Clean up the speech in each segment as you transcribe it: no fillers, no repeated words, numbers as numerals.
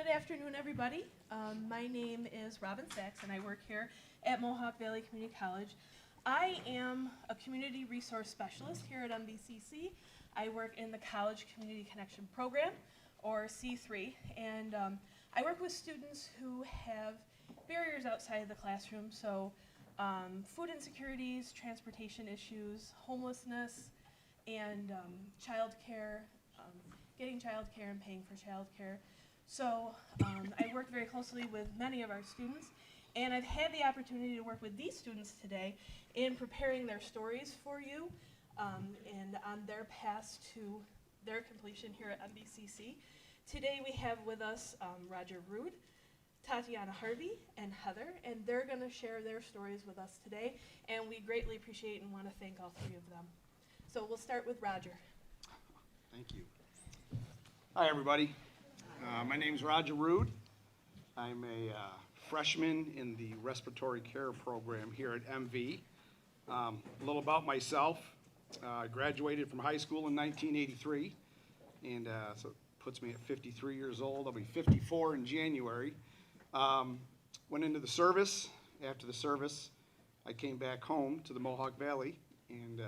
Good afternoon, everybody. My name is Robin Saxe, and I work here at Mohawk Valley Community College. I am a community resource specialist here at MVCC. I work in the College Community Connection Program, or C3, and I work with students who have barriers outside of the classroom, so food insecurities, transportation issues, homelessness, and childcare, getting childcare and paying for childcare. So I work very closely with many of our students, and I've had the opportunity to work with these students today in preparing their stories for you and on their paths to their completion here at MVCC. Today we have with us Roger Rood, Tatiana Harvey, and Heather, and they're going to share their stories with us today, and we greatly appreciate and want to thank all three of them. So we'll start with Roger. Thank you. Hi, everybody. My name's Roger Rood. I'm a freshman in the respiratory care program here at MV. A little about myself. I graduated from high school in 1983, and so it puts me at 53 years old. I'll be 54 in January. Went into the service. After the service, I came back home to the Mohawk Valley and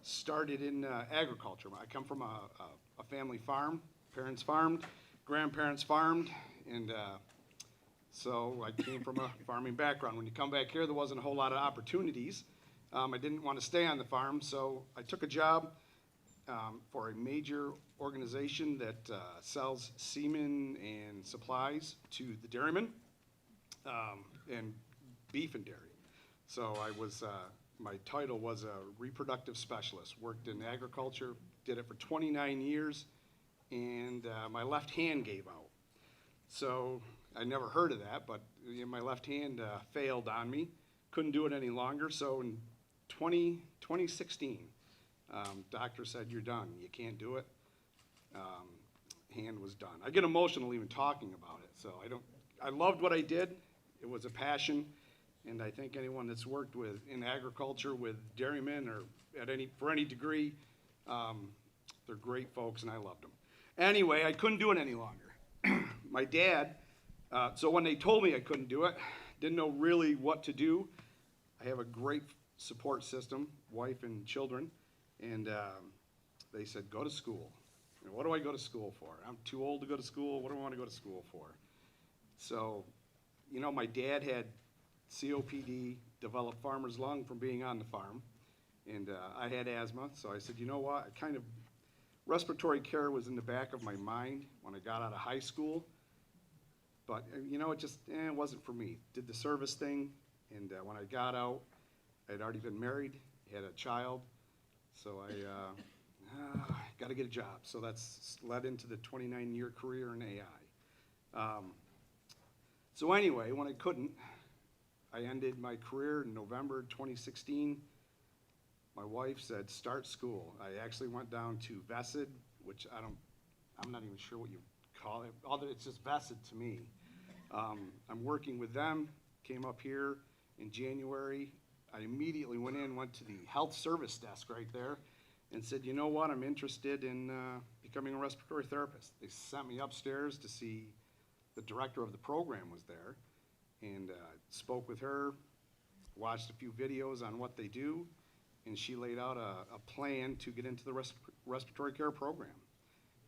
started in agriculture. I come from a family farm. Parents farmed, grandparents farmed, and so I came from a farming background. When you come back here, there wasn't a whole lot of opportunities. I didn't want to stay on the farm, so I took a job for a major organization that sells semen and supplies to the dairymen and beef and dairy. So I was, my title was a reproductive specialist, worked in agriculture, did it for 29 years, and my left hand gave out. So I never heard of that, but my left hand failed on me. Couldn't do it any longer, so in 2016, doctor said, "You're done, you can't do it." Hand was done. I get emotional even talking about it, so I loved what I did. It was a passion, and I think anyone that's worked in agriculture with dairymen or for any degree, they're great folks, and I loved them. Anyway, I couldn't do it any longer. My dad, so when they told me I couldn't do it, didn't know really what to do. I have a great support system, wife and children, and they said, "Go to school." And what do I go to school for? I'm too old to go to school. What do I want to go to school for? So, my dad had COPD, developed farmer's lung from being on the farm, and I had asthma, so I said, you know what, respiratory care was in the back of my mind when I got out of high school, but it wasn't for me. Did the service thing, and when I got out, I'd already been married, had a child, so I got to get a job. So that's led into the 29-year career in AI. So anyway, when I couldn't, I ended my career in November 2016. My wife said, "Start school." I actually went down to VESID, which I'm not even sure what you call it. It's just VESID to me. I'm working with them, came up here in January. I immediately went to the health service desk right there and said, you know what, I'm interested in becoming a respiratory therapist. They sent me upstairs to see the director of the program was there, and spoke with her, watched a few videos on what they do, and she laid out a plan to get into the respiratory care program.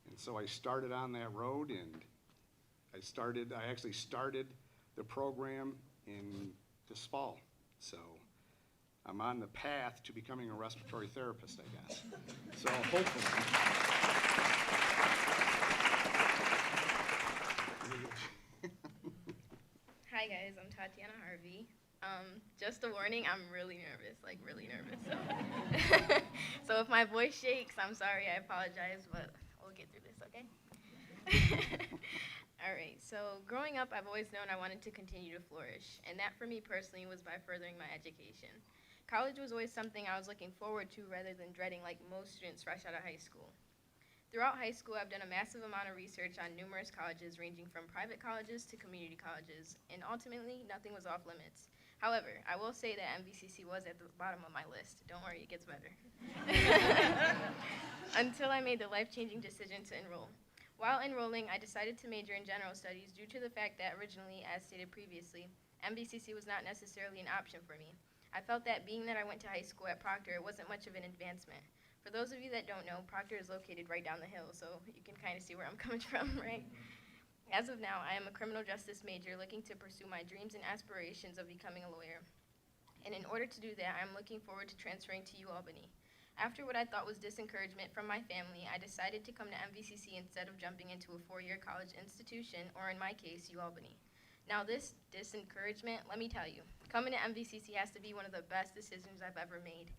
And so I started on that road, and I actually started the program in this fall. So I'm on the path to becoming a respiratory therapist, I guess. So hopefully. Hi guys, I'm Tatiana Harvey. Just a warning, I'm really nervous, So if my voice shakes, I'm sorry, I apologize, but we'll get through this, okay? All right, so growing up, I've always known I wanted to continue to flourish, and that for me personally was by furthering my education. College was always something I was looking forward to rather than dreading like most students fresh out of high school. Throughout high school, I've done a massive amount of research on numerous colleges ranging from private colleges to community colleges, and ultimately, nothing was off limits. However, I will say that MVCC was at the bottom of my list. Don't worry, it gets better. Until I made the life-changing decision to enroll. While enrolling, I decided to major in general studies due to the fact that originally, as stated previously, MVCC was not necessarily an option for me. I felt that being that I went to high school at Proctor, it wasn't much of an advancement. For those of you that don't know, Proctor is located right down the hill, so you can kind of see where I'm coming from, right? As of now, I am a criminal justice major looking to pursue my dreams and aspirations of becoming a lawyer. And in order to do that, I'm looking forward to transferring to UAlbany. After what I thought was disencouragement from my family, I decided to come to MVCC instead of jumping into a four-year college institution, or in my case, UAlbany. Now this disencouragement, let me tell you, coming to MVCC has to be one of the best decisions I've ever made.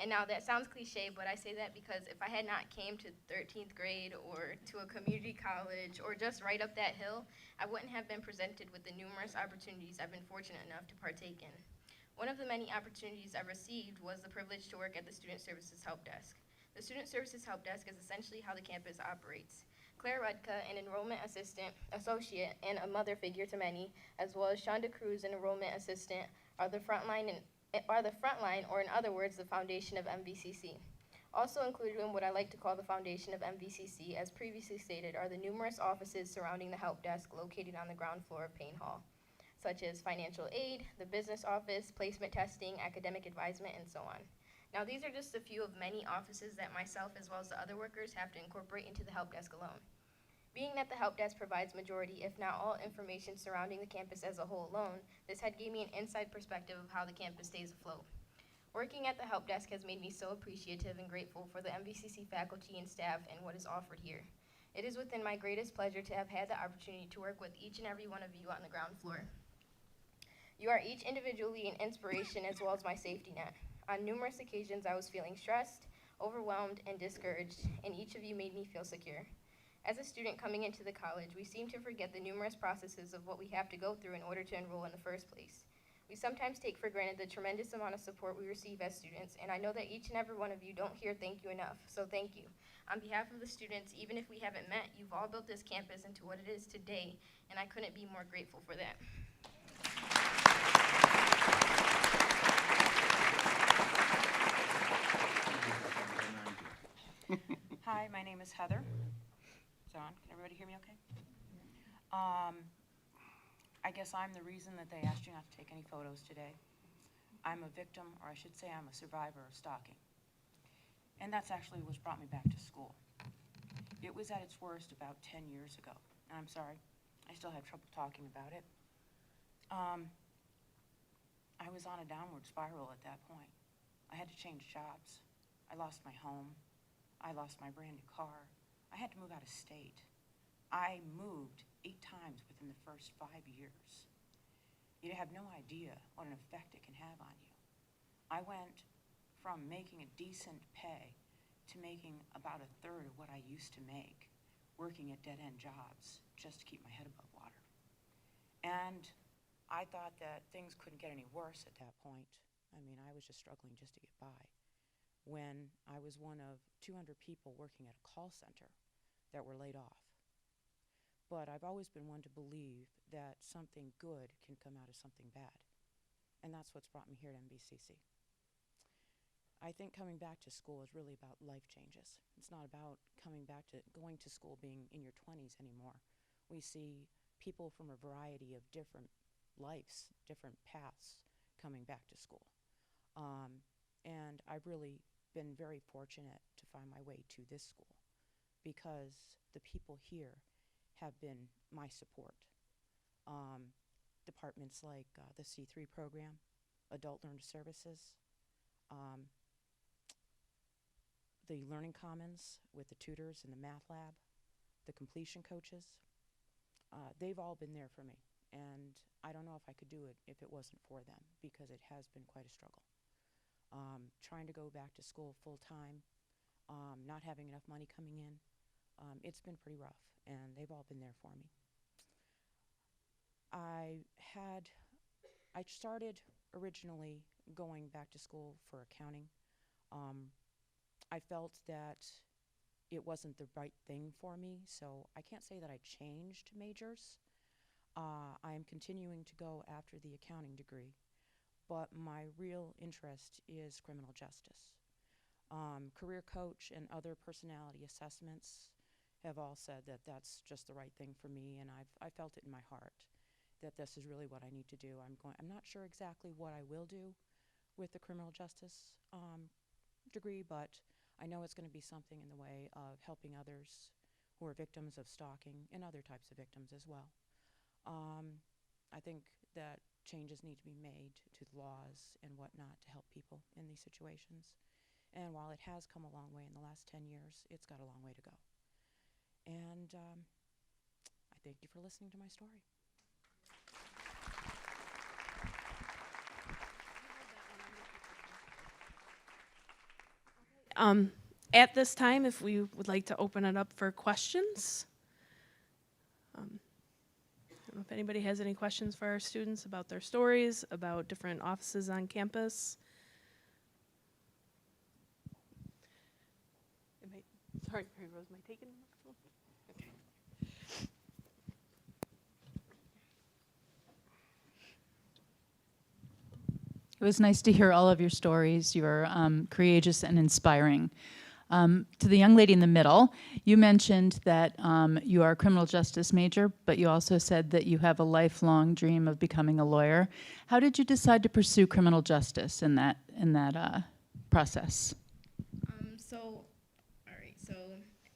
And now that sounds cliche, but I say that because if I had not came to 13th grade or to a community college or just right up that hill, I wouldn't have been presented with the numerous opportunities I've been fortunate enough to partake in. One of the many opportunities I received was the privilege to work at the Student Services Help Desk. The Student Services Help Desk is essentially how the campus operates. Claire Rudka, an enrollment associate, and a mother figure to many, as well as Shonda Cruz, an enrollment assistant, are the frontline, or in other words, the foundation of MVCC. Also included in what I like to call the foundation of MVCC, as previously stated, are the numerous offices surrounding the help desk located on the ground floor of Payne Hall, such as financial aid, the business office, placement testing, academic advisement, and so on. Now these are just a few of many offices that myself as well as the other workers have to incorporate into the help desk alone. Being that the help desk provides majority, if not all, information surrounding the campus as a whole alone, this had gave me an inside perspective of how the campus stays afloat. Working at the help desk has made me so appreciative and grateful for the MVCC faculty and staff and what is offered here. It is within my greatest pleasure to have had the opportunity to work with each and every one of you on the ground floor. You are each individually an inspiration as well as my safety net. On numerous occasions I was feeling stressed, overwhelmed, and discouraged, and each of you made me feel secure. As a student coming into the college, we seem to forget the numerous processes of what we have to go through in order to enroll in the first place. We sometimes take for granted the tremendous amount of support we receive as students, and I know that each and every one of you don't hear thank you enough, so thank you. On behalf of the students, even if we haven't met, you've all built this campus into what it is today, and I couldn't be more grateful for that. Hi, my name is Heather. Is it on? Can everybody hear me okay? I guess I'm the reason that they asked you not to take any photos today. I'm a victim, or I should say I'm a survivor of stalking. And that's actually what's brought me back to school. It was at its worst about 10 years ago. And I'm sorry, I still have trouble talking about it. I was on a downward spiral at that point. I had to change jobs. I lost my home. I lost my brand new car. I had to move out of state. I moved 8 times within the first 5 years. You have no idea what an effect it can have on you. I went from making a decent pay to making about a third of what I used to make, working at dead-end jobs just to keep my head above water. And I thought that things couldn't get any worse at that point. I mean, I was just struggling just to get by, when I was one of 200 people working at a call center that were laid off. But I've always been one to believe that something good can come out of something bad. And that's what's brought me here at MVCC. I think coming back to school is really about life changes. It's not about going to school being in your 20s anymore. We see people from a variety of different lives, different paths coming back to school. And I've really been very fortunate to find my way to this school because the people here have been my support. Departments like the C3 program, Adult Learner Services, the Learning Commons with the tutors in the math lab, the completion coaches, they've all been there for me. And I don't know if I could do it if it wasn't for them, because it has been quite a struggle. Trying to go back to school full-time, not having enough money coming in, it's been pretty rough, and they've all been there for me. I started originally going back to school for accounting. I felt that it wasn't the right thing for me, so I can't say that I changed majors. I am continuing to go after the accounting degree, but my real interest is criminal justice. Career coach and other personality assessments have all said that that's just the right thing for me, and I felt it in my heart that this is really what I need to do. I'm not sure exactly what I will do with the criminal justice degree, but I know it's going to be something in the way of helping others who are victims of stalking and other types of victims as well. I think that changes need to be made to the laws and whatnot to help people in these situations. And while it has come a long way in the last 10 years, it's got a long way to go. And I thank you for listening to my story. At this time, if we would like to open it up for questions. I don't know if anybody has any questions for our students about their stories, about different offices on campus. Sorry, Mary Rose, am I taking the microphone? Okay. It was nice to hear all of your stories. You were courageous and inspiring. To the young lady in the middle, you mentioned that you are a criminal justice major, but you also said that you have a lifelong dream of becoming a lawyer. How did you decide to pursue criminal justice in that process? So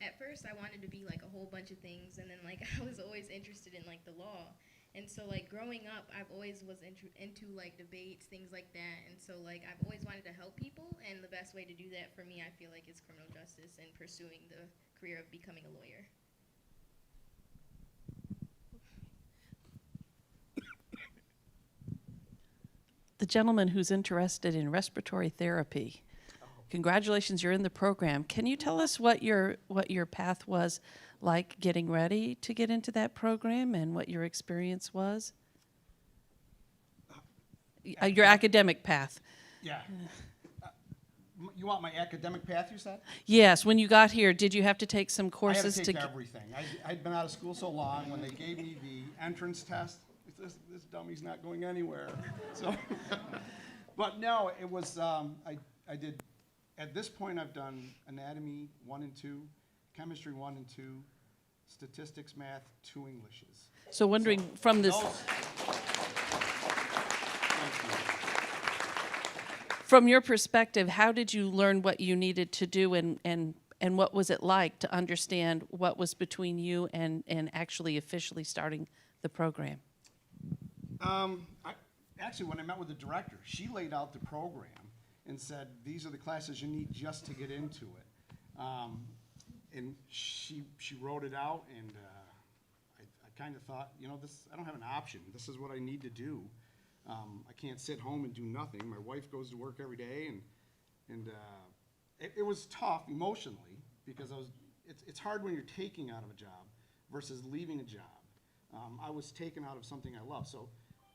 at first I wanted to be like a whole bunch of things, and then like I was always interested in like the law. And so, like, growing up, I've always was into, like, debates, things like that. And so, like, I've always wanted to help people. And the best way to do that for me, I feel like, is criminal justice and pursuing the career of becoming a lawyer. The gentleman who's interested in respiratory therapy. Congratulations, you're in the program. Can you tell us what your path was like getting ready to get into that program and what your experience was? Your academic path. Yeah. You want my academic path, you said? Yes, when you got here, did you have to take some I courses had to take everything. I'd been out of school so long, when they gave me the entrance test, this dummy's not going anywhere. So, but no, it was, I did, at this point I've done anatomy 1 and 2, chemistry 1 and 2, statistics, math, 2 Englishes. So wondering from this, from your perspective, how did you learn what you needed to do, and what was it like to understand what was between you and actually officially starting the program? Actually, when I met with the director, she laid out the program and said, these are the classes you need just to get into it. And she wrote it out, and I kind of thought, you know, I don't have an option. This is what I need to do. I can't sit home and do nothing. My wife goes to work every day, and it was tough emotionally, because it's hard when you're taking out of a job versus leaving a job. I was taken out of something I love, so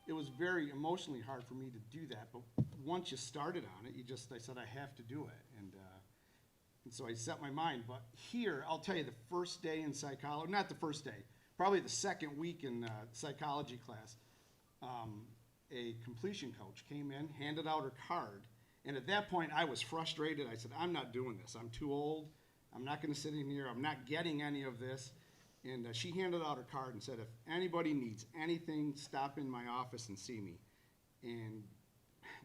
it was very emotionally hard for me to do that. But once you started on it, I said I have to do it, and so I set my mind. But here, I'll tell you, the first day in psychology, not the first day, probably the second week in psychology class, a completion coach came in, handed out her card, and at that point I was frustrated. I said, I'm not doing this. I'm too old. I'm not going to sit in here. I'm not getting any of this. And she handed out her card and said, if anybody needs anything, stop in my office and see me. And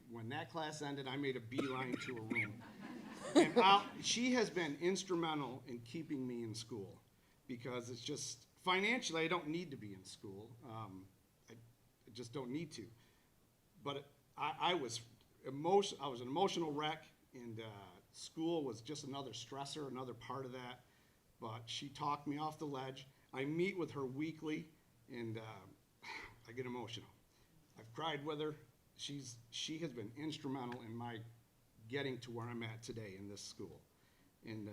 when that class ended, I made a beeline to a room. And she has been instrumental in keeping me in school, because it's just, financially, I don't need to be in school. I just don't need to. But I was an emotional wreck, and school was just another stressor, another part of that. But she talked me off the ledge. I meet with her weekly, and I get emotional. I've cried with her. She has been instrumental in my getting to where I'm at today in this school, and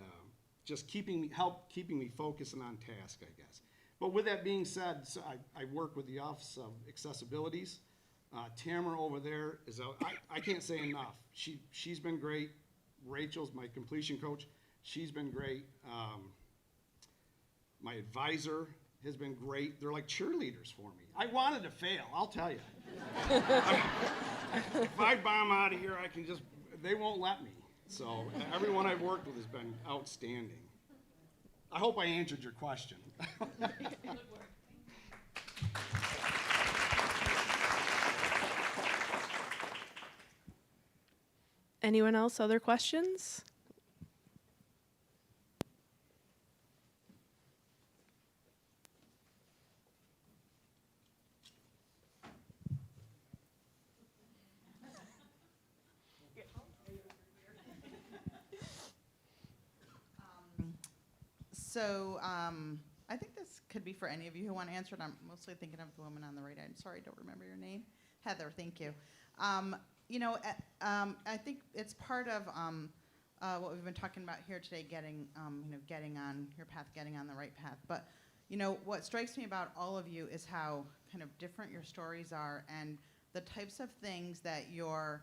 just keeping me focused and on task, I guess. But with that being said, so I work with the Office of Accessibilities. Tamara over there is I can't say enough. She's been great. Rachel's my completion coach. She's been great. My advisor has been great. They're like cheerleaders for me. I wanted to fail, I'll tell you. If I bomb out of here, they won't let me. So everyone I've worked with has been outstanding. I hope I answered your question. Anyone else, other questions? So I think this could be for any of you who want to answer it. I'm mostly thinking of the woman on the right. I'm sorry, I don't remember your name. Heather, thank you. I think it's part of what we've been talking about here today, getting on your path, getting on the right path. But, what strikes me about all of you is how kind of different your stories are and the types of things that you're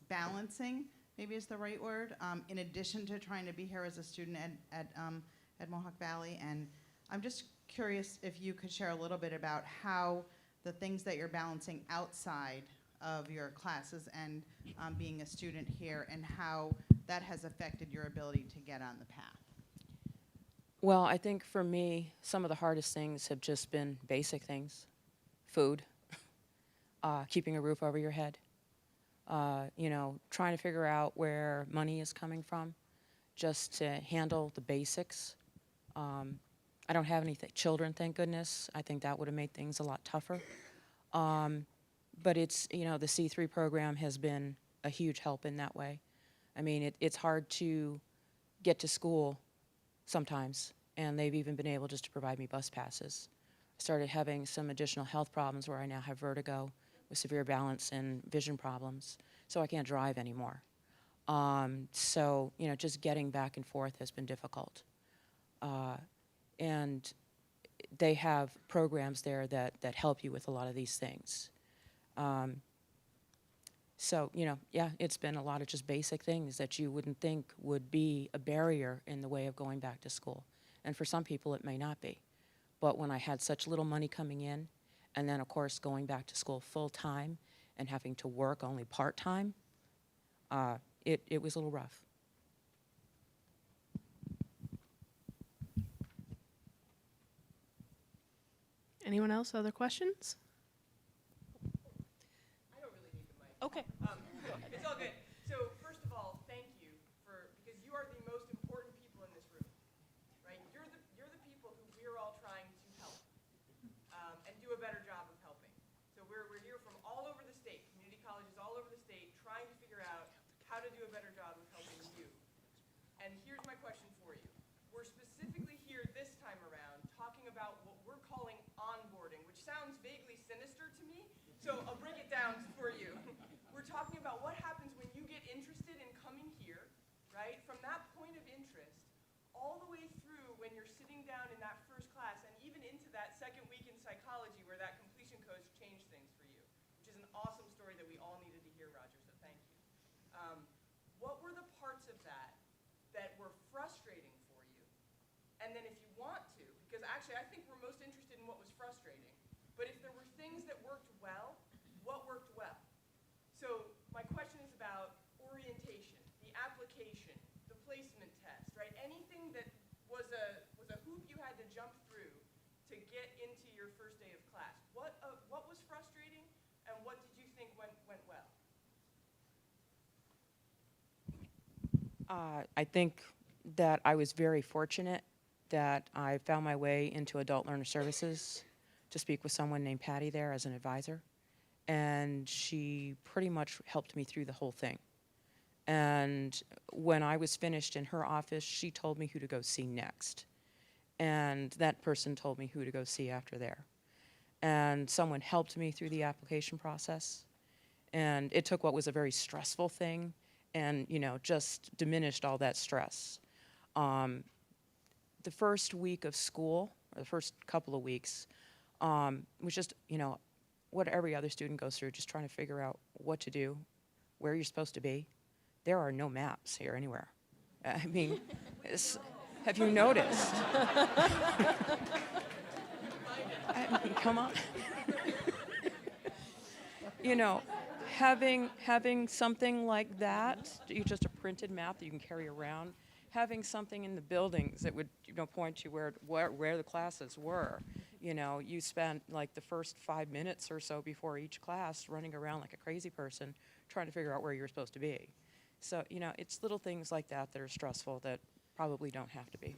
balancing, maybe is the right word, in addition to trying to be here as a student at Mohawk Valley. And I'm just curious if you could share a little bit about how the things that you're balancing outside of your classes and being a student here, and how that has affected your ability to get on the path. Well, I think for me, some of the hardest things have just been basic things. Food, keeping a roof over your head, trying to figure out where money is coming from, just to handle the basics. I don't have any children, thank goodness. I think that would have made things a lot tougher. But it's, the C3 program has been a huge help in that way. I mean, it's hard to get to school sometimes, and they've even been able just to provide me bus passes. I started having some additional health problems where I now have vertigo with severe balance and vision problems, so I can't drive anymore. So, just getting back and forth has been difficult. And they have programs there that help you with a lot of these things. So, it's been a lot of just basic things that you wouldn't think would be a barrier in the way of going back to school. And for some people, it may not be. But when I had such little money coming in, and then, of course, going back to school full-time and having to work only part-time, it was a little rough. Anyone else, other questions? I don't really need the mic. Okay. It's all good. So first of all, thank you because you are the most important people in this room, right? You're the people who we're all trying to help and do a better job of helping. So we're here from all over the state, community colleges all over the state, trying to figure out how to do a better job of helping you. And here's my question for you. We're specifically here this time around talking about what we're calling onboarding, which sounds vaguely sinister to me, so I'll break it down for you. We're talking about what happens when you get interested in coming here, right? From that point of interest, all the way through when you're sitting down in that first class, and even into that second week in psychology where that completion coach changed things for you, which is an awesome story that we all needed to hear, Roger, so thank you. What were the parts of that were frustrating for you? And then if you want to, because actually I think we're most interested in what was frustrating, but if there were things that worked well, what worked well? So my question is about orientation, the application, the placement test, right? Anything that was a hoop you had to jump through to get into your first day of class. What was frustrating, and what did you think went well? I think that I was very fortunate that I found my way into Adult Learner Services to speak with someone named Patty there as an advisor. And she pretty much helped me through the whole thing. And when I was finished in her office, she told me who to go see next. And that person told me who to go see after there. And someone helped me through the application process. And it took what was a very stressful thing and, just diminished all that stress. The first week of school, or the first couple of weeks, was just, what every other student goes through, just trying to figure out what to do, where you're supposed to be. There are no maps here anywhere. I mean, have you noticed? I mean, come on. having something like that, just a printed map that you can carry around, having something in the buildings that would, point you where the classes were. You spent like the first 5 minutes or so before each class running around like a crazy person trying to figure out where you're supposed to be. So, it's little things like that that are stressful that probably don't have to be.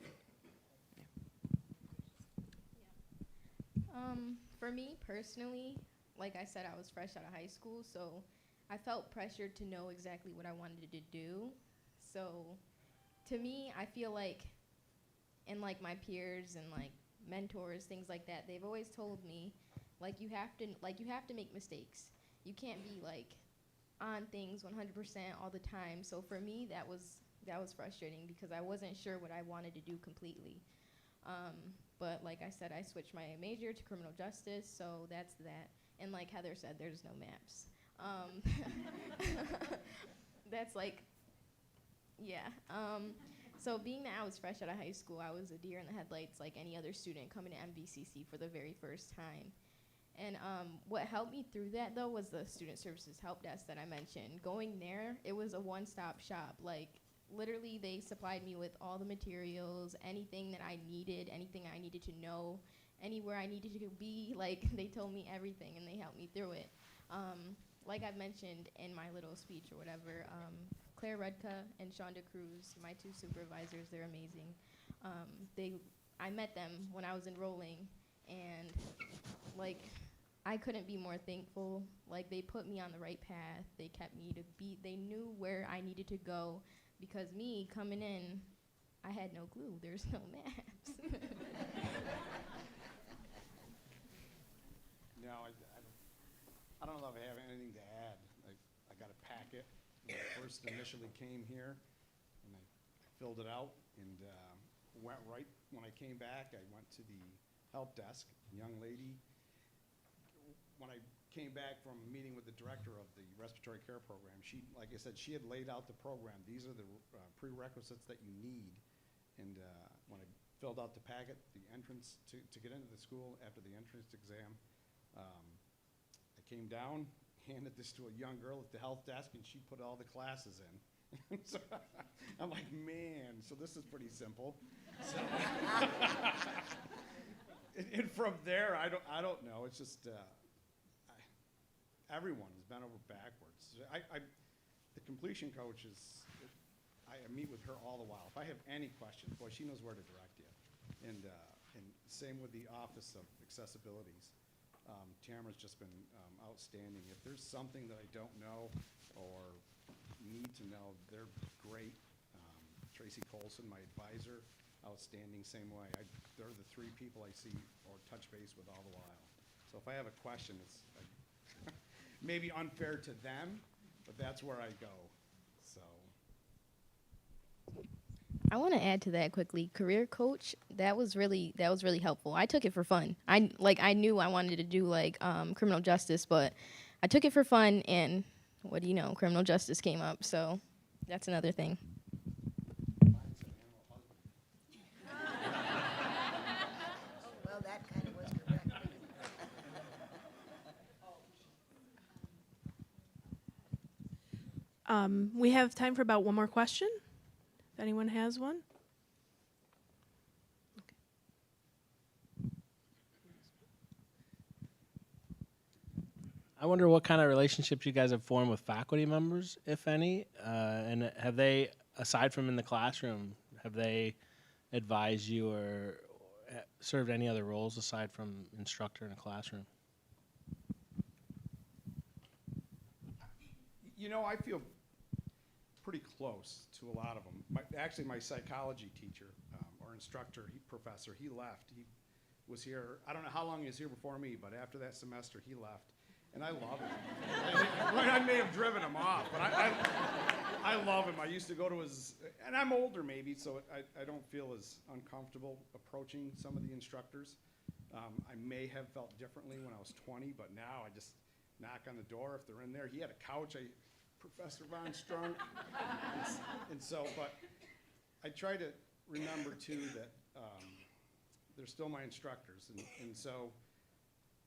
For me personally, like I said, I was fresh out of high school, so I felt pressured to know exactly what I wanted to do. So to me, I feel like, and like my peers and like mentors, things like that, they've always told me, you have to make mistakes. You can't be like on things 100% all the time. So for me, that was frustrating because I wasn't sure what I wanted to do completely. But like I said, I switched my major to criminal justice, so that's that. And like Heather said, there's no maps. That's like, yeah. So being that I was fresh out of high school, I was a deer in the headlights like any other student coming to MVCC for the very first time. And what helped me through that, though, was the Student Services Help Desk that I mentioned. Going there, it was a one-stop shop. Like, literally, they supplied me with all the materials, anything that I needed, anything I needed to know, anywhere I needed to be. Like, they told me everything, and they helped me through it. Like I've mentioned in my little speech or whatever, Claire Redka and Shonda Cruz, my two supervisors, they're amazing. I met them when I was enrolling, and, like, I couldn't be more thankful. Like, they put me on the right path. They kept me they knew where I needed to go. Because me, coming in, I had no clue. There's no maps. No, I don't know if I have anything to add. I got a packet when I first initially came here, and I filled it out, and went right, when I came back, I went to the help desk, young lady. When I came back from meeting with the director of the respiratory care program, like I said, she had laid out the program. These are the prerequisites that you need. And when I filled out the packet, the entrance to get into the school after the entrance exam, I came down, handed this to a young girl at the health desk, and she put all the classes in. So I'm like, man, so this is pretty simple. So and from there, I don't know. It's just everyone has bent over backwards. The completion coach I meet with her all the while. If I have any questions, boy, she knows where to direct you. And same with the Office of Accessibilities. Tamara's just been outstanding. If there's something that I don't know or need to know, they're great. Tracy Colson, my advisor, outstanding, same way. They're the three people I see or touch base with all the while. So if I have a question, it's maybe unfair to them, but that's where I go. So. I want to add to that quickly. Career coach, that was really helpful. I took it for fun. I knew I wanted to do criminal justice, but I took it for fun, and what do you know, criminal justice came up. So that's another thing. Well, that kind of was correct. We have time for about one more question, if anyone has one. I wonder what kind of relationships you guys have formed with faculty members, if any, and have they, aside from in the classroom, have they advised you or served any other roles aside from instructor in a classroom? You know, I feel pretty close to a lot of them. Actually, my psychology teacher or instructor, professor, he left. He was here, I don't know how long he was here before me, but after that semester, he left. And I love him. I may have driven him off, but I love him. I used to go to his, and I'm older maybe, so I don't feel as uncomfortable approaching some of the instructors. I may have felt differently when I was 20, but now I just knock on the door if they're in there. He had a couch, Professor Von Strunk. And so, but I try to remember too that they're still my instructors. And so,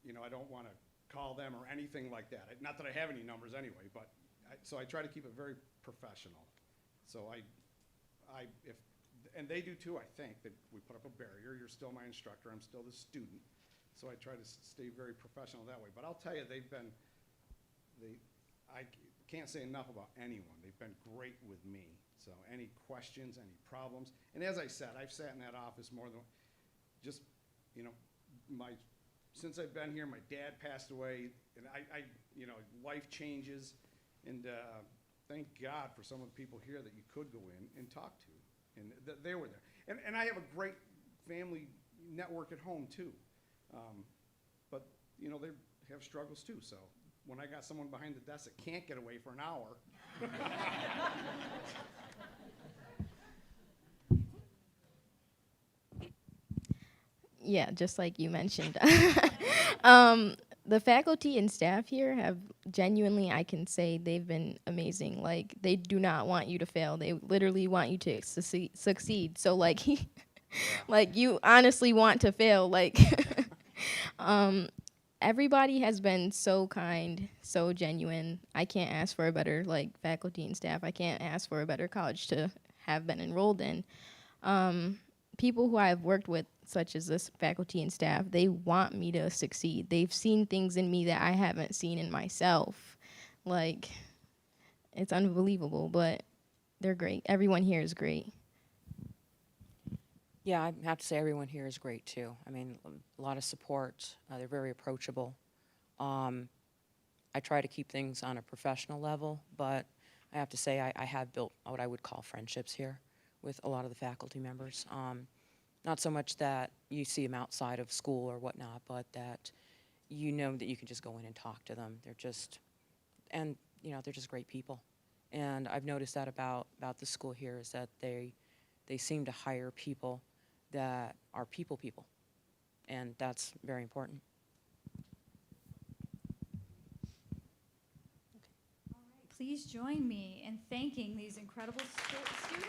you know, I don't want to call them or anything like that. Not that I have any numbers anyway, but so I try to keep it very professional. So if and they do too, I think, that we put up a barrier. You're still my instructor, I'm still the student. So I try to stay very professional that way. But I'll tell you, I can't say enough about anyone. They've been great with me. So any questions, any problems. And as I said, I've sat in that office more than, just, you know, since I've been here, my dad passed away, and you know, life changes. And thank God for some of the people here that you could go in and talk to. And they were there. And I have a great family network at home too. But, you know, they have struggles too. So when I got someone behind the desk that can't get away for an hour. Yeah, just like you mentioned. The faculty and staff here have genuinely, I can say, they've been amazing. Like, they do not want you to fail. They literally want you to succeed. So, like, like, you honestly want to fail. Like, everybody has been so kind, so genuine. I can't ask for a better, like, faculty and staff. I can't ask for a better college to have been enrolled in. People who I've worked with, such as this faculty and staff, they want me to succeed. They've seen things in me that I haven't seen in myself. Like, it's unbelievable, but they're great. Everyone here is great. Yeah, I have to say everyone here is great too. I mean, a lot of support. They're very approachable. I try to keep things on a professional level, but I have to say I have built what I would call friendships here with a lot of the faculty members. Not so much that you see them outside of school or whatnot, but that you know that you can just go in and talk to them. They're just, and you know, they're just great people. And I've noticed that about the school here is that they seem to hire people that are people, and that's very important. Please join me in thanking these incredible students.